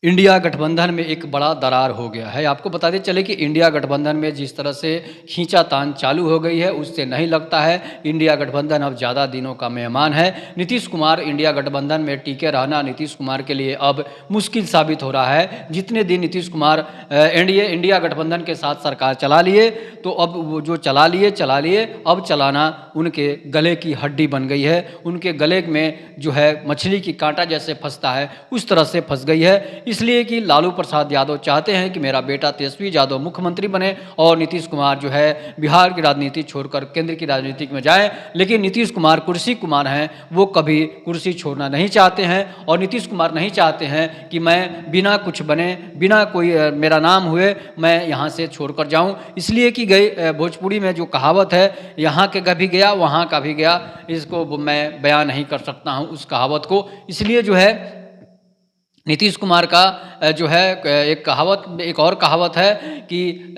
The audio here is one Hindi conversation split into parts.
इंडिया गठबंधन में एक बड़ा दरार हो गया है। आपको बताते चले कि इंडिया गठबंधन में जिस तरह से खींचातान चालू हो गई है, उससे नहीं लगता है इंडिया गठबंधन अब ज़्यादा दिनों का मेहमान है। नीतीश कुमार इंडिया गठबंधन में टिके रहना नीतीश कुमार के लिए अब मुश्किल साबित हो रहा है। जितने दिन नीतीश कुमार इंडिया गठबंधन के साथ सरकार चला लिए, तो अब वो जो चला लिए अब चलाना उनके गले की हड्डी बन गई है। उनके गले में जो है मछली की कांटा जैसे फंसता है, उस तरह से फंस गई है। इसलिए कि लालू प्रसाद यादव चाहते हैं कि मेरा बेटा तेजस्वी यादव मुख्यमंत्री बने और नीतीश कुमार जो है बिहार की राजनीति छोड़कर केंद्र की राजनीति में जाए। लेकिन नीतीश कुमार कुर्सी कुमार हैं, वो कभी कुर्सी छोड़ना नहीं चाहते हैं। और नीतीश कुमार नहीं चाहते हैं कि मैं बिना कुछ बने, बिना कोई मेरा नाम हुए मैं यहाँ से छोड़कर जाऊँ। इसलिए कि गई भोजपुरी में जो कहावत है, यहाँ के का भी गया वहाँ का भी गया, इसको मैं बयान नहीं कर सकता हूँ उस कहावत को। इसलिए जो है नीतीश कुमार का जो है एक और कहावत है कि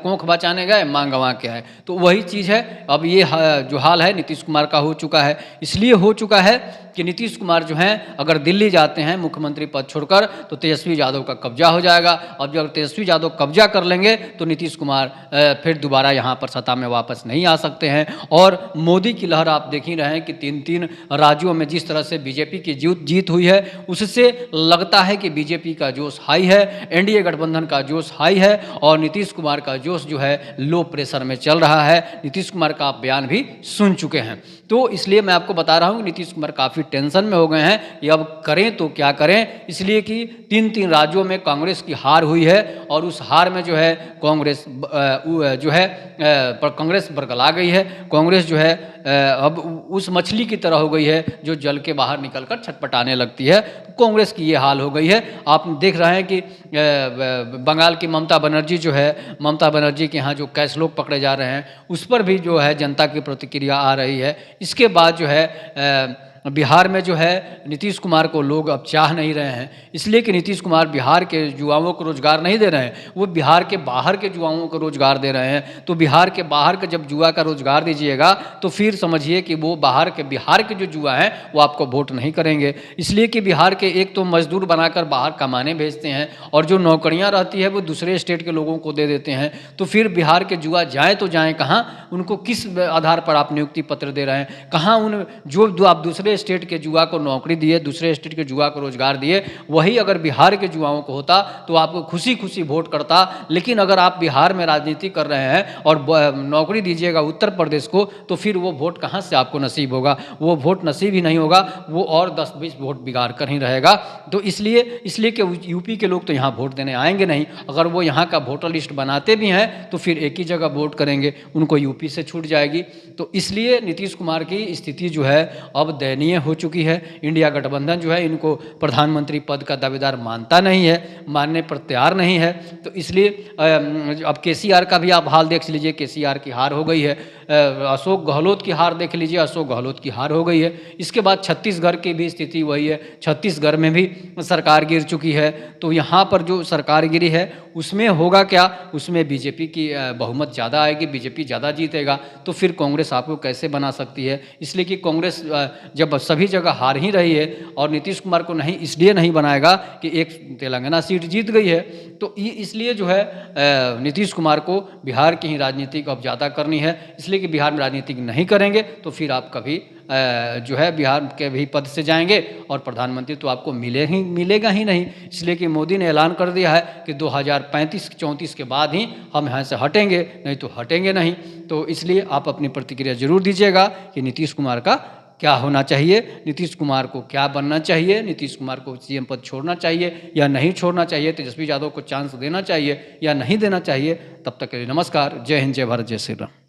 कोख बचाने गए मांग गंवा के आए। तो वही चीज़ है। अब ये जो हाल है नीतीश कुमार का हो चुका है। इसलिए हो चुका है कि नीतीश कुमार जो हैं अगर दिल्ली जाते हैं मुख्यमंत्री पद छोड़कर, तो तेजस्वी यादव का कब्जा हो जाएगा। अब जब तेजस्वी यादव कब्जा कर लेंगे तो नीतीश कुमार फिर दोबारा यहाँ पर सत्ता में वापस नहीं आ सकते हैं। और मोदी की लहर आप देख ही रहे हैं कि तीन राज्यों में जिस तरह से बीजेपी की जीत हुई है, उससे लगता है कि बीजेपी का जोश हाई है, एनडीए गठबंधन का जोश हाई है और नीतीश कुमार का जोश जो है लो प्रेशर में चल रहा है। नीतीश कुमार का आप बयान भी सुन चुके हैं। तो इसलिए मैं आपको बता रहा हूँ नीतीश कुमार काफ़ी टेंशन में हो गए हैं कि अब करें तो क्या करें। इसलिए कि तीन राज्यों में कांग्रेस की हार हुई है और उस हार में जो है कांग्रेस कांग्रेस बरगला गई है। कांग्रेस जो है अब उस मछली की तरह हो गई है जो जल के बाहर निकलकर छटपटाने लगती है। कांग्रेस की ये हाल हो गई है। आप देख रहे हैं कि बंगाल की ममता बनर्जी जो है, ममता बनर्जी के यहाँ जो कैश लोग पकड़े जा रहे हैं, उस पर भी जो है जनता की प्रतिक्रिया आ रही है। इसके बाद जो है बिहार में जो है नीतीश कुमार को लोग अब चाह नहीं रहे हैं, इसलिए कि नीतीश कुमार बिहार के युवाओं को रोजगार नहीं दे रहे हैं, वो बिहार के बाहर के युवाओं को रोजगार दे रहे हैं। तो बिहार के बाहर का जब युवा का रोजगार दीजिएगा तो फिर समझिए कि वो बिहार के जो युवा हैं वो आपको वोट नहीं करेंगे। इसलिए कि बिहार के एक तो मजदूर बनाकर बाहर कमाने भेजते हैं और जो नौकरियाँ रहती है वो दूसरे स्टेट के लोगों को दे देते हैं। तो फिर बिहार के युवा जाएँ तो जाएँ कहाँ, उनको किस आधार पर आप नियुक्ति पत्र दे रहे हैं, कहाँ उन जो आप दूसरे स्टेट के युवा को नौकरी दिए, दूसरे स्टेट के युवा को रोजगार दिए, वही अगर बिहार के युवाओं को होता तो आपको खुशी खुशी वोट करता। लेकिन अगर आप बिहार में राजनीति कर रहे हैं और नौकरी दीजिएगा उत्तर प्रदेश को, तो फिर वो वोट कहाँ से आपको नसीब होगा, वो वोट नसीब ही नहीं होगा, वो और 10-20 वोट बिगाड़ कर ही रहेगा। तो इसलिए कि यूपी के लोग तो यहाँ वोट देने आएंगे नहीं। अगर वो यहाँ का वोटर लिस्ट बनाते भी हैं तो फिर एक ही जगह वोट करेंगे, उनको यूपी से छूट जाएगी। तो इसलिए नीतीश कुमार की स्थिति जो है अब दयनीय हो चुकी है। इंडिया गठबंधन जो है इनको प्रधानमंत्री पद का दावेदार मानता नहीं है, मानने पर तैयार नहीं है। तो इसलिए अब केसीआर का भी आप हाल देख लीजिए, केसीआर की हार हो गई है। अशोक गहलोत की हार देख लीजिए, अशोक गहलोत की हार हो गई है। इसके बाद छत्तीसगढ़ की भी स्थिति वही है, छत्तीसगढ़ में भी सरकार गिर चुकी है। तो यहाँ पर जो सरकार गिरी है उसमें होगा क्या, उसमें बीजेपी की बहुमत ज़्यादा आएगी, बीजेपी ज़्यादा जीतेगा। तो फिर कांग्रेस आपको कैसे बना सकती है। इसलिए कि कांग्रेस जब सभी जगह हार ही रही है और नीतीश कुमार को नहीं इसलिए नहीं बनाएगा कि एक तेलंगाना सीट जीत गई है। तो इसलिए जो है नीतीश कुमार को बिहार की ही राजनीति अब ज़्यादा करनी है। इसलिए कि बिहार में राजनीति नहीं करेंगे तो फिर आप कभी जो है बिहार के भी पद से जाएंगे और प्रधानमंत्री तो आपको मिलेगा ही नहीं। इसलिए कि मोदी ने ऐलान कर दिया है कि 2035-34 के बाद ही हम यहाँ से हटेंगे, नहीं तो हटेंगे नहीं। तो इसलिए आप अपनी प्रतिक्रिया जरूर दीजिएगा कि नीतीश कुमार का क्या होना चाहिए, नीतीश कुमार को क्या बनना चाहिए, नीतीश कुमार को सीएम पद छोड़ना चाहिए या नहीं छोड़ना चाहिए, तेजस्वी यादव को चांस देना चाहिए या नहीं देना चाहिए। तब तक के लिए नमस्कार, जय हिंद, जय भारत, जय श्री राम।